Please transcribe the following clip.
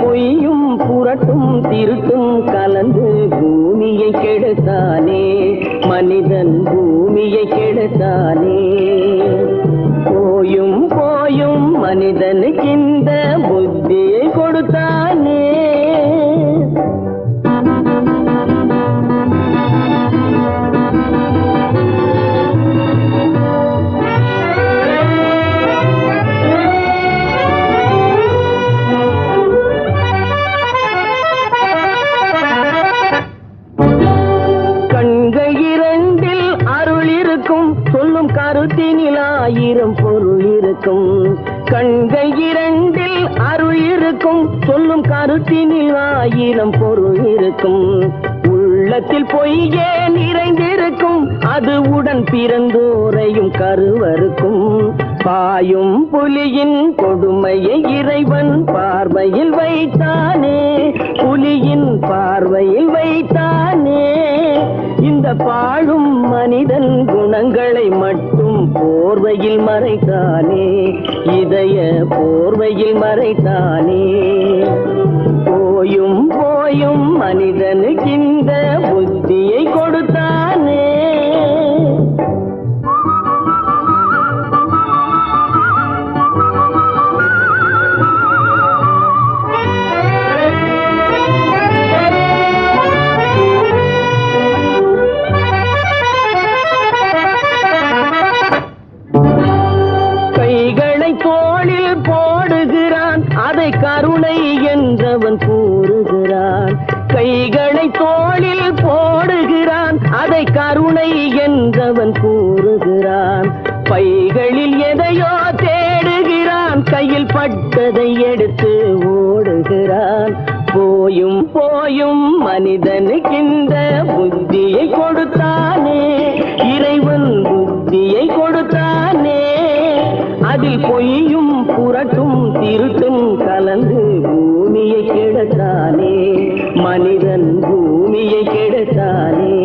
பொய்யும் புரட்டும் திருட்டும் கலந்து பூமியை கெடுத்தானே மனிதன் பூமியை கெடுத்தானே. போயும் போயும் மனிதனுக்கு இந்த புத்தியை கொடுத்தானே. சொல்லும் கருத்தினில் ஆயிரம் பொருள் இருக்கும். கண்கள் இரண்டில் அருள் இருக்கும். சொல்லும் கருத்தினில் ஆயிரம் பொருள் இருக்கும். உள்ளத்தில் பொய்யே நிறைந்திருக்கும். அது உடன் பிறந்தோரையும் கருவருக்கும். பாயும் புலியின் கொடுமையை இறைவன் பார்வையில் வைத்தானே. புலியின் பார்வையில் வைத்தானே. இந்த பாழும் மனிதன் குணங்களை மட்டும் போர்வையில் மறைத்தானே. இதய போர்வையில் மறைத்தானே. போயும் போயும் மனிதனுக்கு இந்த புத்தியை கொடுத்தானே. தோளில் போடுகிறான் அதை கருணை என்றவன் கூறுகிறான். கைகளை தோளில் போடுகிறான் அதை கருணை என்றவன் கூறுகிறான். பைகளில் எதையோ தேடுகிறான். கையில் பட்டதை எடுத்து ஓடுகிறான். போயும் போயும் மனிதனுக்கு இந்த புத்தியை கொடுத்தானே. இறைவன் புத்தியை கொடுத்தானே. அதில் பொய்யும் புரட்டும் திருட்டும் கலந்து பூமியை கெடுத்தானே. மனிதன் பூமியை கெடுத்தானே.